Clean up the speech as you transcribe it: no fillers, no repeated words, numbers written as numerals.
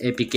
.apk۔